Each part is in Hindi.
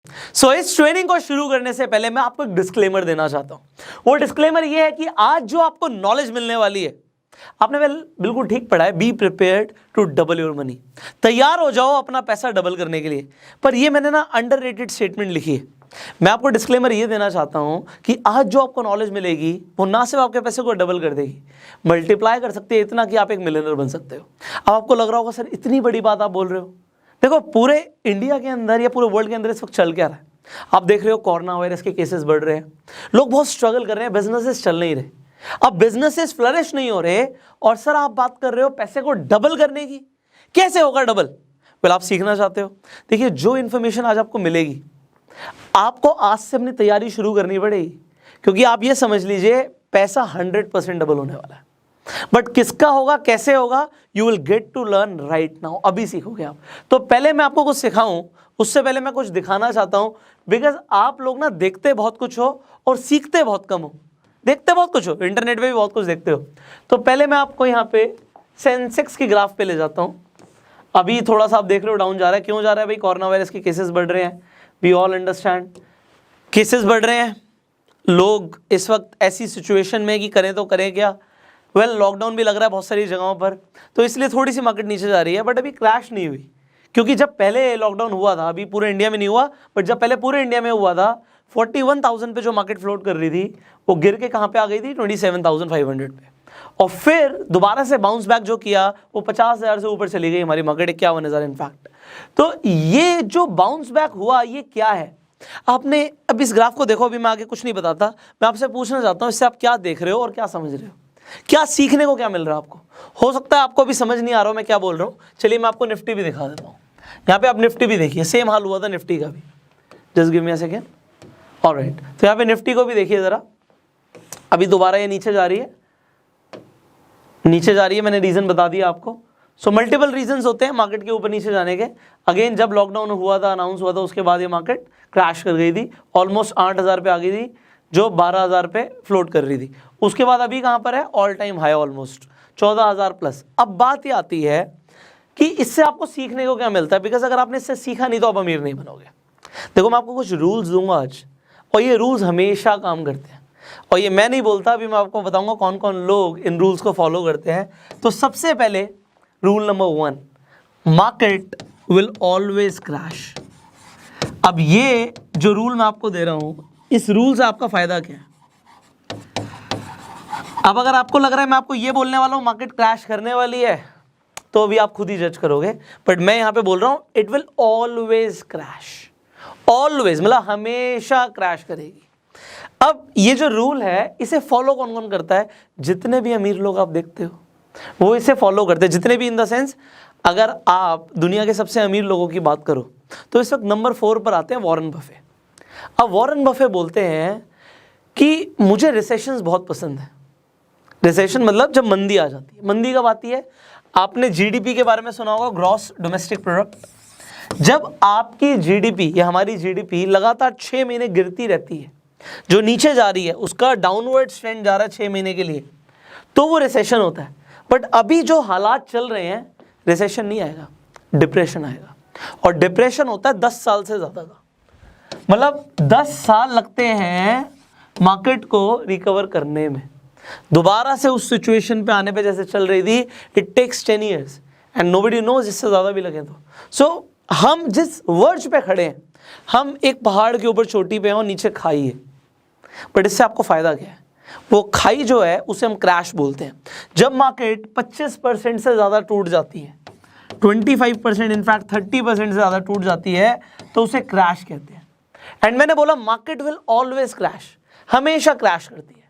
सो इस ट्रेनिंग को शुरू करने से पहले मैं आपको एक डिस्क्लेमर देना चाहता हूं। वो डिस्क्लेमर ये है कि आज जो आपको नॉलेज मिलने वाली है, आपने बिल्कुल ठीक पढ़ा है, be prepared to double your money. तैयार हो जाओ अपना पैसा डबल करने के लिए। पर ये मैंने ना अंडररेटेड स्टेटमेंट लिखी है। मैं आपको डिस्क्लेमर ये देना चाहता हूं कि आज जो आपको नॉलेज मिलेगी वो ना सिर्फ आपके पैसे को डबल कर देगी, मल्टीप्लाई कर सकती है इतना कि आप एक मिलियनर बन सकते हो। अब आपको लग रहा होगा सर इतनी बड़ी बात आप बोल रहे हो। देखो पूरे इंडिया के अंदर या पूरे वर्ल्ड के अंदर इस वक्त चल क्या रहा है, आप देख रहे हो कोरोना वायरस के केसेस बढ़ रहे हैं, लोग बहुत स्ट्रगल कर रहे हैं, बिजनेसेस चल नहीं रहे, अब बिजनेसेस फ्लरिश नहीं हो रहे, और सर आप बात कर रहे हो पैसे को डबल करने की। कैसे होगा डबल? आप सीखना चाहते हो? देखिए जो इन्फॉर्मेशन आज आपको मिलेगी, आपको आज से अपनी तैयारी शुरू करनी पड़ेगी, क्योंकि आप ये समझ लीजिए पैसा 100% डबल होने वाला है। बट किसका होगा, कैसे होगा, you will get to learn right now. अभी सीखोगे आप। तो पहले मैं आपको कुछ सिखाऊं उससे पहले मैं कुछ दिखाना चाहता हूं, बिकॉज आप लोग ना देखते बहुत कुछ हो और सीखते बहुत कम हो। देखते बहुत कुछ हो, इंटरनेट पे भी बहुत कुछ देखते हो। तो पहले मैं आपको यहाँ पे सेंसेक्स की ग्राफ पे ले जाता हूँ। अभी थोड़ा सा आप देख रहे हो डाउन जा रहा है, क्यों जा रहा है भाई? कोरोना वायरस के केसेस बढ़ रहे हैं, वी ऑल अंडरस्टैंड। केसेस बढ़ रहे हैं, लोग इस वक्त ऐसी सिचुएशन में कि करें तो करें क्या। लॉकडाउन भी लग रहा है बहुत सारी जगहों पर, तो इसलिए थोड़ी सी मार्केट नीचे जा रही है, बट अभी क्रैश नहीं हुई। क्योंकि जब पहले लॉकडाउन हुआ था, अभी पूरे इंडिया में नहीं हुआ, बट जब पहले पूरे इंडिया में हुआ था 41,000 पे जो मार्केट फ्लोट कर रही थी, वो गिर के कहाँ पे आ गई थी? 27,500 पे। और फिर दोबारा से बाउंस बैक जो किया वो 50,000 से ऊपर चली गई हमारी मार्केट, 51,000 इनफैक्ट। तो ये जो बाउंस बैक हुआ ये क्या है? आपने अब इस ग्राफ को देखो, अभी मैं आगे कुछ नहीं बताता, मैं आपसे पूछना चाहता हूँ इससे आप क्या देख रहे हो और क्या समझ रहे हो, क्या सीखने को क्या मिल रहा है आपको? हो सकता है आपको अभी समझ नहीं आ रहा हो मैं क्या बोल रहा हूँ। चलिए मैं आपको निफ्टी भी दिखा देता हूँ। यहाँ पे आप निफ्टी भी देखिए, सेम हाल हुआ था निफ्टी का भी। Just give me a second. Alright, तो यहाँ पे निफ्टी को भी देखिए जरा, अभी दोबारा ये नीचे जा रही है, नीचे जा रही है। मैंने रीजन बता दिया आपको। सो मल्टीपल रीजंस होते हैं मार्केट के ऊपर नीचे जाने के। अगेन जब लॉकडाउन हुआ था, अनाउंस हुआ था, उसके बाद ये मार्केट क्रैश कर गई थी, ऑलमोस्ट 8,000 पे आ गई थी, जो 12,000 पे फ्लोट कर रही थी। उसके बाद अभी कहाँ पर है? All time high, almost 14,000 plus. अब बात ये आती है कि इससे आपको सीखने को क्या मिलता है, बिकॉज अगर आपने इससे सीखा नहीं तो आप अमीर नहीं बनोगे। देखो मैं आपको कुछ रूल्स दूंगा आज, और ये रूल्स हमेशा काम करते हैं, और ये मैं नहीं बोलता, अभी मैं आपको बताऊंगा कौन कौन लोग इन रूल्स को फॉलो करते हैं। तो सबसे पहले rule number 1, market will always crash. अब ये जो रूल मैं आपको दे रहा हूं, इस रूल से आपका फायदा क्या है? अब अगर आपको लग रहा है मैं आपको ये बोलने वाला हूं मार्केट क्रैश करने वाली है, तो अभी आप खुद ही जज करोगे, बट मैं यहां पे बोल रहा हूं it will always crash. Always मतलब हमेशा क्रैश करेगी। अब ये जो रूल है इसे फॉलो कौन कौन करता है? जितने भी अमीर लोग आप देखते हो वो इसे फॉलो करते हैं। जितने भी इन द सेंस, अगर आप दुनिया के सबसे अमीर लोगों की बात करो तो इस वक्त नंबर 4 पर आते हैं वॉरेन बफे। अब वॉरेन बफे बोलते हैं कि मुझे रिसेशंस बहुत पसंद है। रिसेशन मतलब जब मंदी आ जाती है। मंदी कब आती है? आपने जीडीपी के बारे में सुना होगा, ग्रॉस डोमेस्टिक प्रोडक्ट। जब आपकी जीडीपी या हमारी जीडीपी लगातार 6 महीने गिरती रहती है, जो नीचे जा रही है, उसका डाउनवर्ड ट्रेंड जा रहा है 6 महीने के लिए, तो वो रिसेशन होता है। बट अभी जो हालात चल रहे हैं, रिसेशन नहीं आएगा, डिप्रेशन आएगा। और डिप्रेशन होता है 10 साल से ज़्यादा का, मतलब 10 साल लगते हैं मार्केट को रिकवर करने में, दोबारा से उस सिचुएशन पे आने पे जैसे चल रही थी। It takes 10 years and nobody knows, इससे ज़्यादा भी लगे तो। सो हम जिस वर्ज पे खड़े हैं, हम एक पहाड़ के ऊपर चोटी पे हैं और नीचे खाई है, बट इससे आपको फ़ायदा क्या है? वो खाई जो है उसे हम क्रैश बोलते हैं। जब मार्केट 25% से ज़्यादा टूट जाती है, 25% इनफैक्ट 30% से ज़्यादा टूट जाती है, तो उसे क्रैश कहते हैं। एंड मैंने बोला मार्केट विल ऑलवेज क्रैश, हमेशा क्रैश करती है।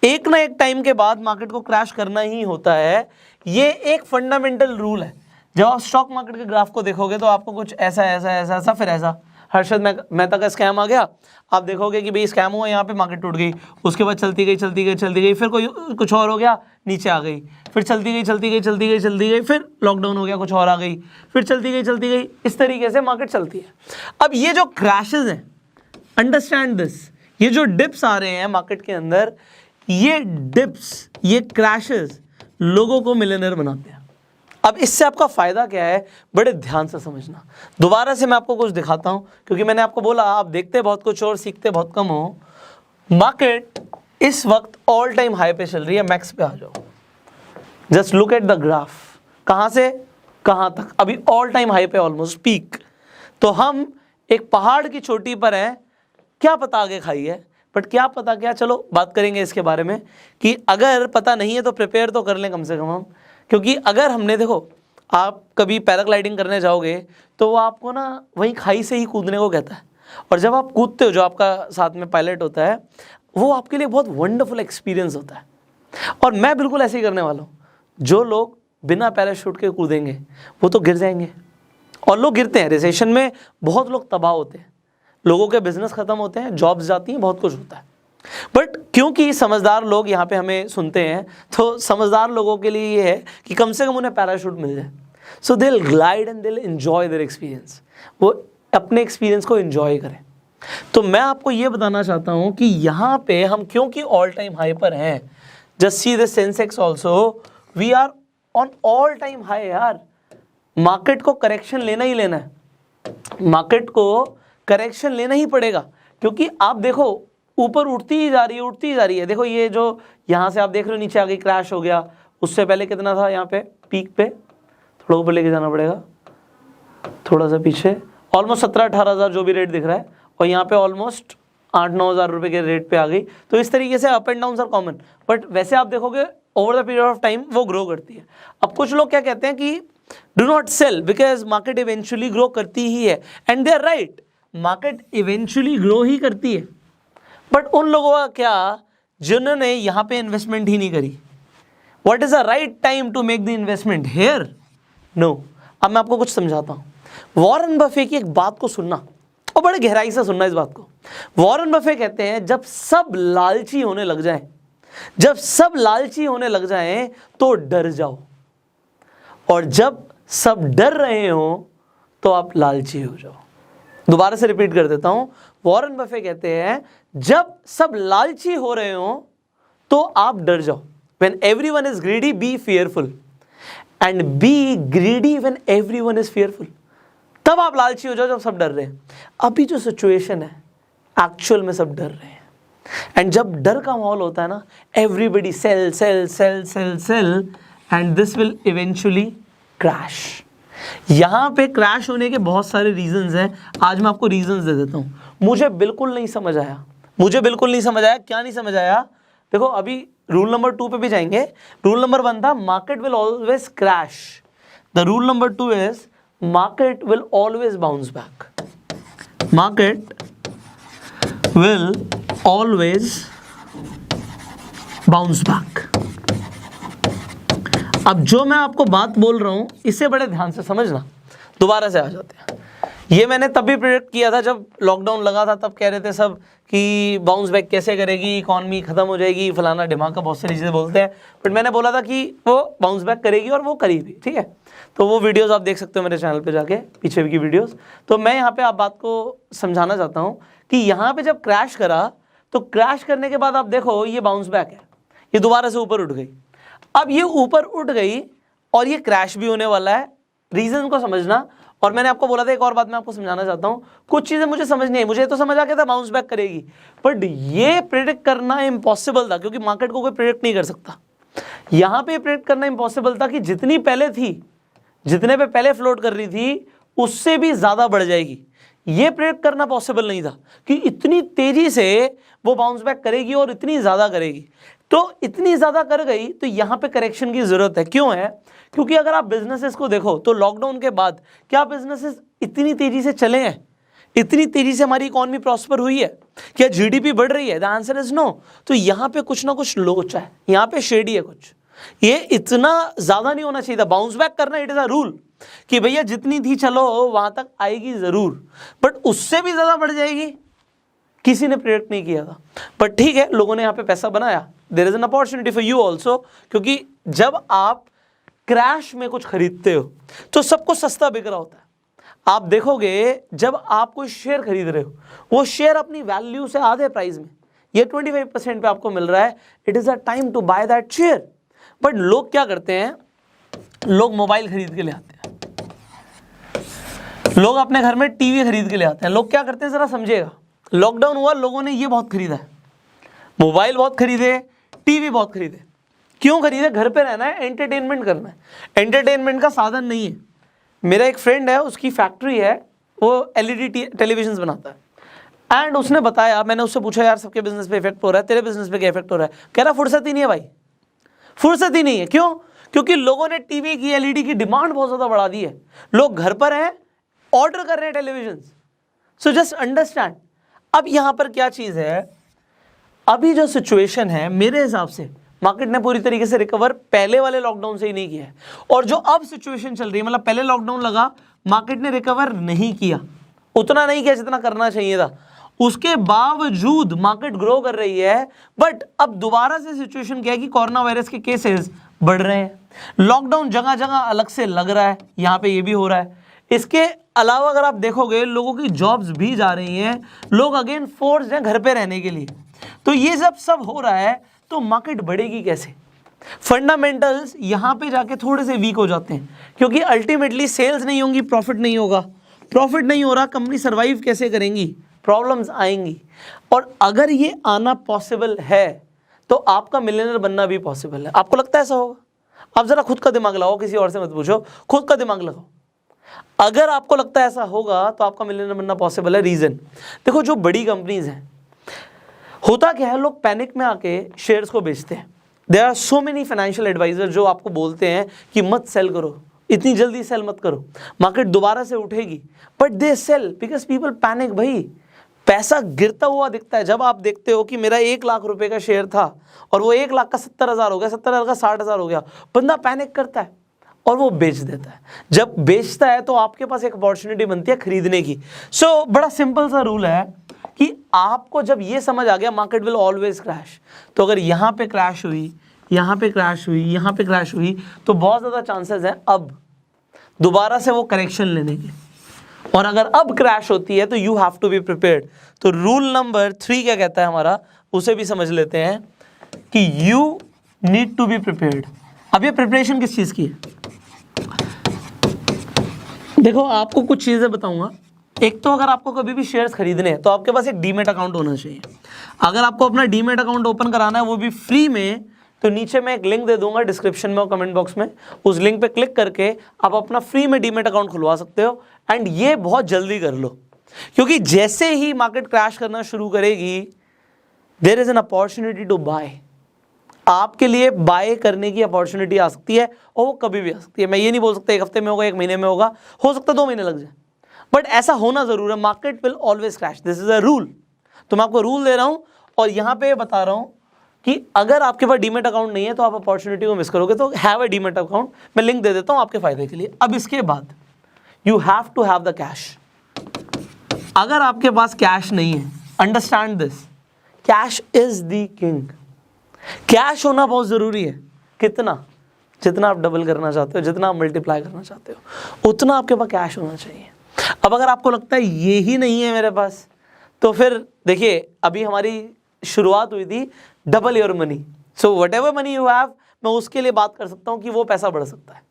एक ना एक टाइम के बाद मार्केट को क्रैश करना ही होता है। ये एक फंडामेंटल रूल है। जब आप स्टॉक मार्केट के ग्राफ को देखोगे तो आपको कुछ ऐसा ऐसा ऐसा ऐसा फिर ऐसा, हर्षद मेहता का स्कैम आ गया, आप देखोगे कि भाई स्कैम हुआ, यहाँ पे मार्केट टूट गई, उसके बाद चलती गई चलती गई चलती गई, फिर कोई कुछ और हो गया, नीचे आ गई, फिर चलती गई चलती गई चलती गई चलती गई, फिर लॉकडाउन हो गया, कुछ और आ गई, फिर चलती गई चलती गई। इस तरीके से मार्केट चलती है। अब ये जो क्रैशेज हैं, अंडरस्टैंड दिस, ये जो डिप्स आ रहे हैं मार्केट के अंदर, ये डिप्स, ये क्रैशेस लोगों को मिलियनर बनाते हैं। अब इससे आपका फायदा क्या है, बड़े ध्यान से समझना। दोबारा से मैं आपको कुछ दिखाता हूं, क्योंकि मैंने आपको बोला आप देखते बहुत कुछ और सीखते बहुत कम हो। मार्केट इस वक्त ऑल टाइम हाई पे चल रही है, मैक्स पे आ जाओ, just look at the graph, कहां से कहां तक, अभी ऑल टाइम हाई पे, ऑलमोस्ट पीक। तो हम एक पहाड़ की चोटी पर हैं, क्या पता आगे खाई है, बट क्या पता क्या, चलो बात करेंगे इसके बारे में कि अगर पता नहीं है तो प्रिपेयर तो कर लें कम से कम हम। क्योंकि अगर हमने, देखो आप कभी पैराग्लाइडिंग करने जाओगे तो वो आपको ना वहीं खाई से ही कूदने को कहता है, और जब आप कूदते हो, जो आपका साथ में पायलट होता है, वो आपके लिए बहुत वंडरफुल एक्सपीरियंस होता है। और मैं बिल्कुल ऐसे ही करने वाला हूँ। जो लोग बिना पैराशूट के कूदेंगे वो तो गिर जाएंगे, और लोग गिरते हैं रिसेशन में, बहुत लोग तबाह होते हैं, लोगों के बिजनेस खत्म होते हैं, जॉब्स जाती हैं, बहुत कुछ होता है। बट क्योंकि समझदार लोग यहाँ पे हमें सुनते हैं, तो समझदार लोगों के लिए ये है कि कम से कम उन्हें पैराशूट मिल जाए, so they will glide and they will enjoy their experience, वो अपने एक्सपीरियंस को एंजॉय करें। तो मैं आपको ये बताना चाहता हूँ कि यहाँ पे हम क्योंकि ऑल टाइम हाई पर हैं, just see the sensex also, we are on all time high यार। मार्केट को करेक्शन लेना ही लेना है, मार्केट को करेक्शन लेना ही पड़ेगा, क्योंकि आप देखो ऊपर उठती ही जा रही है, उठती ही जा रही है। देखो ये जो यहाँ से आप देख रहे हो नीचे आ गई, क्रैश हो गया, उससे पहले कितना था यहाँ पे पीक पे, थोड़ा ऊपर लेके जाना पड़ेगा, थोड़ा सा पीछे, ऑलमोस्ट 17-18 हज़ार जो भी रेट दिख रहा है, और यहाँ पे ऑलमोस्ट 8-9 हज़ार रुपये के रेट पे आ गई। तो इस तरीके से up and down are common, but वैसे आप देखोगे over the period of time वो ग्रो करती है। अब कुछ लोग क्या कहते हैं कि do not sell because market eventually grow करती ही है, and they are right, market eventually grow ही करती है। बट उन लोगों का क्या जिन्होंने यहाँ पे इन्वेस्टमेंट ही नहीं करी, what is the right time to make the investment here? No. अब मैं आपको कुछ समझाता हूँ। वॉरेन बफे की एक बात को सुनना, और बड़े गहराई से सुनना इस बात को। वॉरेन बफे कहते हैं जब सब लालची होने लग जाए, जब सब लालची होने लग जाएं तो डर जाओ, और जब सब डर रहे हो तो आप लालची हो जाओ। दोबारा से रिपीट कर देता हूं। वॉरेन बफे कहते हैं जब सब लालची हो रहे हो तो आप डर जाओ। When everyone is greedy, be fearful, and be greedy when everyone is fearful. तब आप लालची हो जाओ जब सब डर रहे हैं। अभी जो सिचुएशन है एक्चुअल में सब डर रहे हैं, एंड जब डर का माहौल होता है ना, everybody sell sell sell sell sell, and this will eventually crash. यहाँ पे क्रैश होने के बहुत सारे रीजंस हैं, आज मैं आपको रीजंस दे देता हूँ। मुझे बिल्कुल नहीं समझ आया, मुझे बिल्कुल नहीं समझ आया। क्या नहीं समझ आया? देखो अभी रूल नंबर 2 पे भी जाएंगे। रूल नंबर 1 था market will always crash, the rule number 2 is market will always bounce back, market will always bounce back. अब जो मैं आपको बात बोल रहा हूं इसे बड़े ध्यान से समझना। दोबारा से आ जाते हैं। ये मैंने तब भी प्रेडिक्ट किया था जब लॉकडाउन लगा था, तब कह रहे थे सब कि बाउंस बैक कैसे करेगी, इकॉनमी खत्म हो जाएगी, फलाना ढिमाका, बहुत सारी चीज़ें बोलते हैं। बट मैंने बोला था कि वो बाउंस बैक करेगी, और वो करी भी। ठीक है, तो वो वीडियोस आप देख सकते हो मेरे चैनल पे जाके, पीछे की वीडियोस। तो मैं यहाँ पे आप बात को समझाना चाहता हूँ कि यहाँ पे जब क्रैश करा, तो क्रैश करने के बाद आप देखो ये बाउंस बैक है, ये दोबारा से ऊपर उठ गई। अब ये ऊपर उठ गई और ये क्रैश भी होने वाला है, रीजन को समझना। और मैंने आपको बोला था एक और बात मैं आपको समझाना चाहता हूं, कुछ चीजें मुझे समझ नहीं आई, मुझे तो समझ आ गया था बाउंस बैक करेगी, बट ये प्रेडिक्ट करना इम्पॉसिबल था, क्योंकि मार्केट को कोई प्रेडिक्ट नहीं कर सकता। यहां पे प्रेडिक्ट करना इम्पॉसिबल था कि जितनी पहले थी, जितने पे पहले फ्लोट कर रही थी, उससे भी ज्यादा बढ़ जाएगी। ये प्रेडिक्ट करना पॉसिबल नहीं था कि इतनी तेजी से वो बाउंस बैक करेगी और इतनी ज्यादा करेगी। तो इतनी ज्यादा कर गई तो यहां पे करेक्शन की जरूरत है। क्यों है? क्योंकि अगर आप बिजनेसेस को देखो तो लॉकडाउन के बाद क्या बिजनेसेस इतनी तेजी से चले हैं? इतनी तेजी से हमारी इकॉनमी प्रॉस्पर हुई है? क्या जीडीपी बढ़ रही है? The answer is no. तो यहां पे कुछ ना कुछ लोचा है, यहां पे शेडी है कुछ। ये इतना ज्यादा नहीं होना चाहिए था। बाउंस बैक करना इट इज अ रूल कि भैया जितनी थी चलो वहां तक आएगी जरूर, बट उससे भी ज्यादा बढ़ जाएगी किसी ने प्रेडिक्ट नहीं किया था। बट ठीक है, लोगों ने यहाँ पे पैसा बनाया। There is an opportunity for you also, क्योंकि जब आप क्रैश में कुछ खरीदते हो तो सबको सस्ता बिक रहा होता है। आप देखोगे जब आप कोई शेयर खरीद रहे हो, वो शेयर अपनी वैल्यू से आधे प्राइस में, ये 25% पे आपको मिल रहा है, it is a time to buy that share. But लोग क्या करते हैं, लोग मोबाइल खरीद के ले आते हैं, लोग अपने घर में टीवी खरीद के ले आते हैं। लोग क्या करते हैं जरा समझिएगा, लॉकडाउन हुआ, लोगों ने ये बहुत खरीदा है, मोबाइल बहुत खरीदे, टीवी बहुत खरीदे। क्यों खरीदे? घर पे रहना है, एंटरटेनमेंट करना है। एंटरटेनमेंट का साधन नहीं है। मेरा एक फ्रेंड है, उसकी फैक्ट्री है, वो एलईडी टेलीविजन बनाता है। एंड उसने बताया, मैंने उससे पूछा यार सबके बिजनेस पे इफेक्ट हो रहा है, तेरे बिजनेस पे क्या इफेक्ट हो रहा है? कह रहा फुर्सत ही नहीं है भाई, फुर्सत ही नहीं है। क्यों? क्योंकि लोगों ने टीवी की, एलईडी की डिमांड बहुत ज्यादा बढ़ा दी है। लोग घर पर हैं, ऑर्डर कर रहे हैं टेलीविजन। So just understand. अब यहां पर क्या चीज है, अभी जो सिचुएशन है मेरे हिसाब से मार्केट ने पूरी तरीके से रिकवर पहले वाले लॉकडाउन से ही नहीं किया है। और जो अब सिचुएशन चल रही है, मतलब पहले लॉकडाउन लगा, मार्केट ने रिकवर नहीं किया, उतना नहीं किया जितना करना चाहिए था। उसके बावजूद मार्केट ग्रो कर रही है। बट अब दोबारा से सिचुएशन क्या है कि कोरोना वायरस के केसेस बढ़ रहे हैं, लॉकडाउन जगह जगह अलग से लग रहा है, यहाँ पे ये भी हो रहा है। इसके अलावा अगर आप देखोगे, लोगों की जॉब्स भी जा रही हैं, लोग अगेन फोर्स हैं घर पे रहने के लिए। तो ये सब हो रहा है, तो मार्केट बढ़ेगी कैसे? फंडामेंटल्स यहाँ पे जाके थोड़े से वीक हो जाते हैं, क्योंकि अल्टीमेटली सेल्स नहीं होंगी, प्रॉफिट नहीं होगा। प्रॉफिट नहीं हो रहा, कंपनी सर्वाइव कैसे करेंगी? प्रॉब्लम्स आएंगी। और अगर ये आना पॉसिबल है तो आपका मिलियनर बनना भी पॉसिबल है। आपको लगता है ऐसा होगा? आप जरा खुद का दिमाग लगाओ, किसी और से मत पूछो, खुद का दिमाग लगाओ। अगर आपको लगता है ऐसा होगा तो आपका मिलियनर बनना पॉसिबल है। रीजन देखो, जो बड़ी कंपनीज हैं, होता क्या है, लोग पैनिक में आके शेयर्स को बेचते हैं। There are so many financial adviser जो आपको बोलते हैं कि मत सेल करो, इतनी जल्दी सेल मत करो, मार्केट दोबारा से उठेगी। But they sell because people panic. भाई पैसा गिरता हुआ दिखता है। जब आप देखते हो कि मेरा 1 लाख रुपए का शेयर था और वो 1 लाख का 70,000 हो गया, 70,000 का 60,000 हो गया, बंदा पैनिक करता है और वो बेच देता है। जब बेचता है तो आपके पास एक अपॉर्चुनिटी बनती है खरीदने की। सो बड़ा सिंपल सा रूल है कि आपको जब ये समझ आ गया मार्केट विल ऑलवेज क्रैश, तो अगर यहाँ पे क्रैश हुई, यहाँ पे क्रैश हुई, यहाँ पे क्रैश हुई, तो बहुत ज़्यादा चांसेस हैं अब दोबारा से वो करेक्शन लेने के। और अगर अब क्रैश होती है तो you have to be prepared. तो रूल नंबर 3 क्या कहता है हमारा, उसे भी समझ लेते हैं कि you need to be prepared. अब ये प्रिपरेशन किस चीज़ की है? देखो, आपको कुछ चीज़ें बताऊंगा। एक तो अगर आपको कभी भी शेयर्स खरीदने हैं तो आपके पास एक डीमेट अकाउंट होना चाहिए। अगर आपको अपना डीमेट अकाउंट ओपन कराना है, वो भी फ्री में, तो नीचे मैं एक लिंक दे दूंगा डिस्क्रिप्शन में और कमेंट बॉक्स में। उस लिंक पे क्लिक करके आप अपना फ्री में डीमेट अकाउंट खुलवा सकते हो। एंड ये बहुत जल्दी कर लो, क्योंकि जैसे ही मार्केट क्रैश करना शुरू करेगी, there is an opportunity to buy. आपके लिए बाय करने की अपॉर्चुनिटी आ सकती है, और वो कभी भी आ सकती है। मैं ये नहीं बोल सकता 1 हफ्ते में होगा, 1 महीने में होगा, हो सकता है 2 महीने लग जाए, बट ऐसा होना जरूर है। Market will always crash, this is a rule. तो मैं आपको रूल दे रहा हूं और यहां पे बता रहा हूं कि अगर आपके पास डीमेट अकाउंट नहीं है तो आप अपॉर्चुनिटी को मिस करोगे। तो हैव अ डीमेट अकाउंट, मैं लिंक दे देता हूं आपके फायदे के लिए। अब इसके बाद you have to have the cash. अगर आपके पास कैश नहीं है, understand this, cash is the king. Cash होना बहुत जरूरी है। कितना? जितना आप डबल करना चाहते हो, जितना आप मल्टीप्लाई करना चाहते हो, उतना आपके पास कैश होना चाहिए। अब अगर आपको लगता है ये ही नहीं है मेरे पास, तो फिर देखिए, अभी हमारी शुरुआत हुई थी double your money. So what ever money you have, मैं उसके लिए बात कर सकता हूँ कि वो पैसा बढ़ सकता है,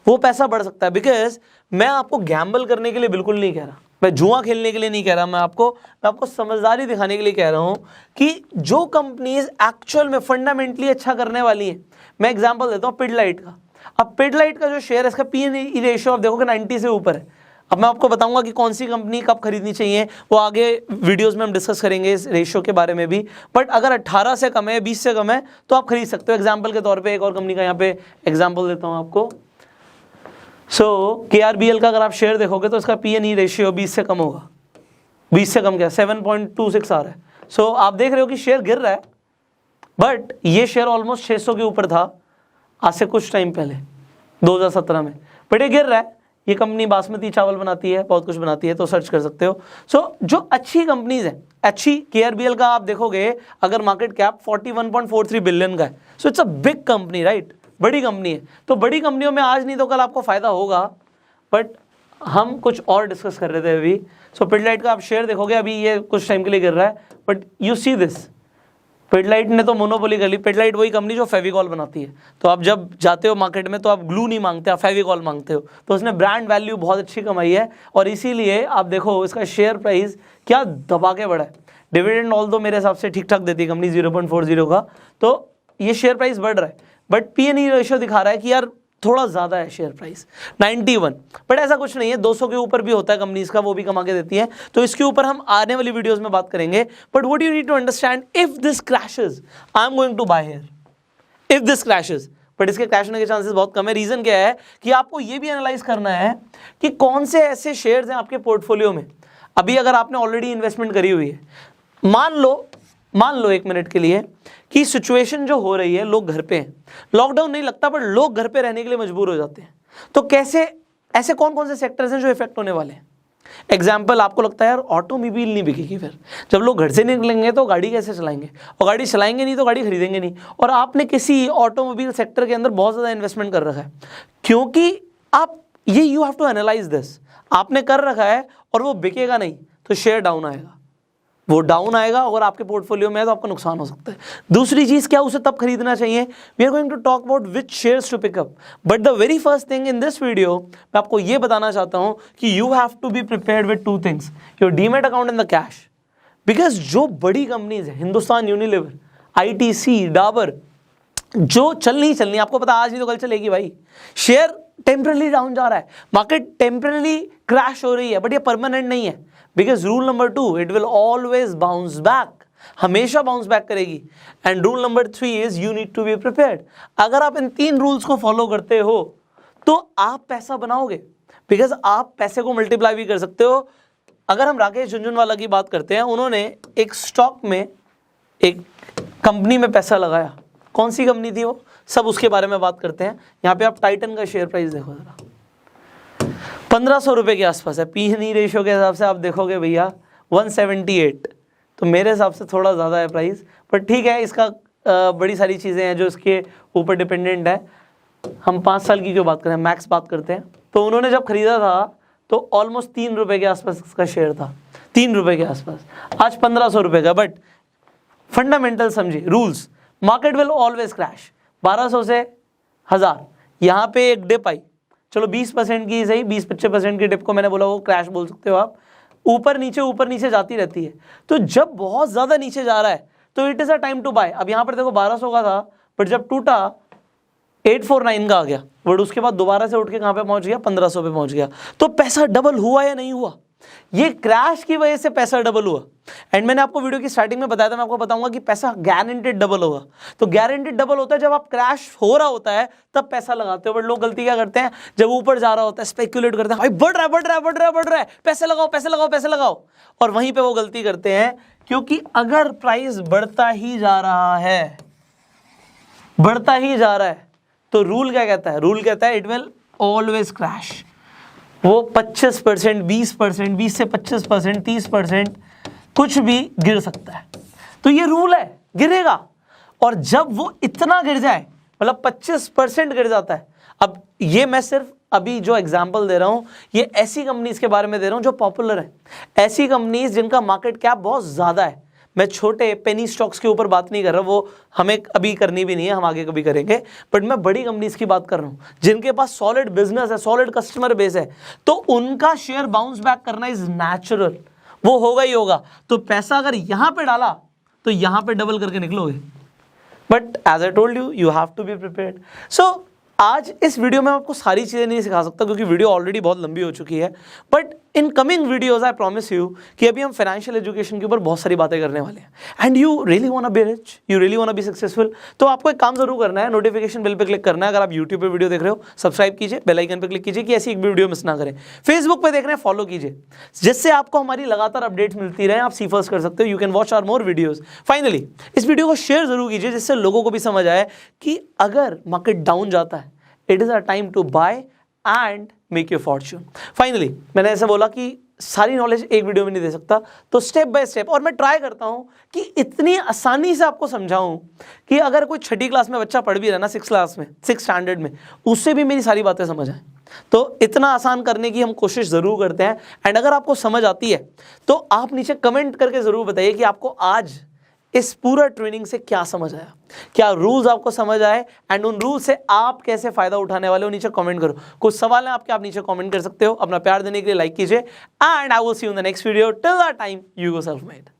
वो पैसा बढ़ सकता है। बिकॉज मैं आपको गैम्बल करने के लिए बिल्कुल नहीं कह रहा, मैं जुआ खेलने के लिए नहीं कह रहा, मैं आपको समझदारी दिखाने के लिए कह रहा हूँ कि जो कंपनीज एक्चुअल में फंडामेंटली अच्छा करने वाली हैं। मैं एग्जांपल देता हूँ पिडलाइट का। अब पिडलाइट का जो शेयर है, इसका P/E रेशियो आप देखोगे 90 से ऊपर है। अब मैं आपको बताऊंगा कि कौन सी कंपनी कब खरीदनी चाहिए, वो आगे वीडियोस में हम डिस्कस करेंगे इस रेशियो के बारे में भी। बट अगर 18 से कम है, 20 से कम है, तो आप खरीद सकते हो। एग्जांपल के तौर पे एक और कंपनी का यहाँ पे एग्जांपल देता हूँ आपको। KRBL का अगर आप शेयर देखोगे तो इसका P/E रेशियो 20 से कम होगा। 20 से कम क्या, 7.26 आ रहा है। आप देख रहे हो कि शेयर गिर रहा है, बट ये शेयर ऑलमोस्ट 600 के ऊपर था आज से कुछ टाइम पहले, 2017 में, बट ये गिर रहा है। ये कंपनी बासमती चावल बनाती है, बहुत कुछ बनाती है, तो सर्च कर सकते हो। जो अच्छी कंपनीज है, अच्छी, KRBL का आप देखोगे अगर मार्केट कैप 41.43 बिलियन का है, so it's a big company, right, बड़ी कंपनी है। तो बड़ी कंपनियों में आज नहीं तो कल आपको फायदा होगा। बट हम कुछ और डिस्कस कर रहे थे अभी। पिडलाइट का आप शेयर देखोगे, अभी ये कुछ टाइम के लिए गिर रहा है, but you see this, Pidilite ने तो मोनोपोली कर ली। पिडलाइट वही कंपनी जो फेविकॉल बनाती है। तो आप जब जाते हो मार्केट में तो आप ग्लू नहीं मांगते, आप फेविकॉल मांगते हो। तो उसने ब्रांड वैल्यू बहुत अच्छी कमाई है और इसीलिए आप देखो इसका शेयर प्राइस क्या दबा के बढ़ा है। डिविडेंड ऑल दो मेरे हिसाब से ठीक ठाक देती है कंपनी 0.40 का, तो ये शेयर प्राइस बढ़ रहा है। बट P/E रेशियो दिखा रहा है कि यार थोड़ा ज़्यादा है शेयर प्राइस 91, बट ऐसा कुछ नहीं है, 200 के ऊपर भी होता है कंपनीज का, वो भी कमा के देती है। तो इसके ऊपर हम आने वाली वीडियोस में बात करेंगे। But what you need to understand, if this crashes I am going to buy here, if this crashes. But इसके क्रैश होने के चांसेस बहुत कम है। रीजन क्या है कि आपको ये भी एनालाइज करना है कि कौन से ऐसे शेयर्स हैं आपके पोर्टफोलियो में। अभी अगर आपने ऑलरेडी इन्वेस्टमेंट करी हुई है, मान लो 1 मिनट के लिए कि सिचुएशन जो हो रही है, लोग घर पे हैं, लॉकडाउन नहीं लगता पर लोग घर पे रहने के लिए मजबूर हो जाते हैं। तो कैसे, ऐसे कौन कौन से सेक्टर्स हैं जो इफेक्ट होने वाले हैं। एग्जाम्पल, आपको लगता है यार ऑटोमोबाइल नहीं बिकेगी, फिर जब लोग घर से निकलेंगे तो गाड़ी कैसे चलाएंगे, और गाड़ी चलाएंगे नहीं तो गाड़ी खरीदेंगे नहीं। और आपने किसी ऑटोमोबाइल सेक्टर के अंदर बहुत ज़्यादा इन्वेस्टमेंट कर रखा है, क्योंकि आप ये you have to analyse this, आपने कर रखा है और वो बिकेगा नहीं तो शेयर डाउन आएगा, वो डाउन आएगा और आपके पोर्टफोलियो में है तो आपका नुकसान हो सकता है। दूसरी चीज क्या, उसे तब खरीदना चाहिए। We are going to talk about which shares to pick up, but the very first thing in this video मैं आपको ये बताना चाहता हूं कि you have to be prepared with 2 things, your demat account and the cash. Because जो बड़ी कंपनीज है, हिंदुस्तान यूनिलीवर, ITC, डाबर, जो चलनी आपको पता आज नहीं तो कल चलेगी भाई। शेयर टेम्परली डाउन जा रहा है, मार्केट टेम्परली क्रैश हो रही है, बट ये परमानेंट नहीं है। Because rule number 2, it will always bounce back, हमेशा बाउंस बैक करेगी। And rule number 3 is you need to be prepared. अगर आप इन 3 रूल्स को फॉलो करते हो तो आप पैसा बनाओगे, बिकॉज आप पैसे को मल्टीप्लाई भी कर सकते हो। अगर हम राकेश झुनझुनवाला की बात करते हैं, उन्होंने एक स्टॉक में, एक कंपनी में पैसा लगाया, कौन सी कंपनी थी वो, सब उसके बारे में बात करते हैं। यहाँ पे आप टाइटन का शेयर प्राइस देखो जरा, 1500 रुपये के आसपास है। P/E रेशियो के हिसाब से आप देखोगे भैया 178, तो मेरे हिसाब से थोड़ा ज़्यादा है प्राइस, पर ठीक है, इसका बड़ी सारी चीज़ें हैं जो इसके ऊपर डिपेंडेंट है। हम 5 साल की क्यों बात करें, मैक्स बात करते हैं। तो उन्होंने जब खरीदा था तो ऑलमोस्ट 3 रुपये के आसपास इसका शेयर था, 3 रुपये के आसपास, आज 1500 रुपये का। बट फंडामेंटल समझिए, rules, market will always crash. 1200 से 1000, यहाँ पे एक डिप आई, चलो 20% की सही, 20-25% की डिप को मैंने बोला वो क्रैश बोल सकते हो आप, ऊपर नीचे जाती रहती है। तो जब बहुत ज़्यादा नीचे जा रहा है तो it is a time to buy. अब यहाँ पर देखो 1200 का था, बट जब टूटा 849 का आ गया, बट उसके बाद दोबारा से उठ के कहाँ पे पहुँच गया, 1500 पे पहुँच गया। तो पैसा डबल हुआ या नहीं हुआ, ये क्रैश की वजह से पैसा डबल हुआ। एंड मैंने आपको वीडियो की स्टार्टिंग में बताया था, मैं आपको बताऊंगा कि पैसा गारंटेड डबल होगा। तो गारंटेड डबल होता है जब आप क्रैश हो रहा होता है तब पैसा लगाते हो। बट लोग गलती क्या करते हैं, जब ऊपर जा रहा होता है स्पेकुलेट करते हैं, भाई बढ़ रहा है, पैसे लगाओ, और वहीं पे वो गलती करते हैं। क्योंकि अगर प्राइस बढ़ता ही जा रहा है तो रूल क्या कहता है, रूल कहता है इट विल ऑलवेज क्रैश। वो 25%, 20%, 20 से 25%, 30%, कुछ भी गिर सकता है। तो ये रूल है, गिरेगा। और जब वो इतना गिर जाए, मतलब 25% गिर जाता है। अब ये मैं सिर्फ अभी जो एग्जांपल दे रहा हूं, ये ऐसी कंपनीज के बारे में दे रहा हूं जो पॉपुलर है, ऐसी कंपनीज जिनका मार्केट कैप बहुत ज़्यादा है। मैं छोटे पेनी स्टॉक्स के ऊपर बात नहीं कर रहा, वो हमें अभी करनी भी नहीं है, हम आगे कभी करेंगे। बट मैं बड़ी कंपनीज की बात कर रहा हूँ जिनके पास सॉलिड बिजनेस है, सॉलिड कस्टमर बेस है, तो उनका शेयर बाउंस बैक करना इज नेचुरल, वो होगा ही होगा। तो पैसा अगर यहाँ पे डाला तो यहाँ पे डबल करके निकलोगे। But as I told you, you have to be prepared. So आज इस वीडियो में आपको सारी चीज़ें नहीं सिखा सकता क्योंकि वीडियो ऑलरेडी बहुत लंबी हो चुकी है। But in coming videos I promise you कि अभी हम फाइनेंशियल एजुकेशन के ऊपर बहुत सारी बातें करने वाले हैं। And you really want to be rich, you really want to be successful. तो आपको एक काम जरूर करना है, नोटिफिकेशन बेल पे क्लिक करना है। अगर आप यूट्यूब पे वीडियो देख रहे हो, सब्सक्राइब कीजिए, बेल आइकन पे क्लिक कीजिए कि ऐसी एक भी वीडियो मिस ना करें। फेसबुक पे देख रहे हैं, फॉलो कीजिए, जिससे आपको हमारी लगातार अपडेट्स मिलती रहे। आप सी फर्स्ट कर सकते हो, you can watch our more videos. Finally इस वीडियो को शेयर जरूर कीजिए जिससे लोगों को भी समझ आए कि अगर मार्केट डाउन जाता है, it is a time to buy and make your fortune. Finally मैंने ऐसे बोला कि सारी नॉलेज एक वीडियो में नहीं दे सकता, तो स्टेप बाय स्टेप, और मैं ट्राई करता हूं कि इतनी आसानी से आपको समझाऊं कि अगर कोई 6ठी क्लास में बच्चा पढ़ भी रहा ना, 6 क्लास में, 6 स्टैंडर्ड में, उससे भी मेरी सारी बातें समझ आए। तो इतना आसान करने की हम कोशिश ज़रूर करते हैं। एंड अगर आपको समझ आती है तो आप नीचे कमेंट करके ज़रूर बताइए कि आपको आज इस पूरा ट्रेनिंग से क्या समझ आया, क्या रूल्स आपको समझ आए, एंड उन रूल्स से आप कैसे फायदा उठाने वाले हो, नीचे कमेंट करो। कुछ सवाल है आपके, आप नीचे कमेंट कर सकते हो। अपना प्यार देने के लिए लाइक कीजिए, and I will see you in the next video. Till that time, you go self made.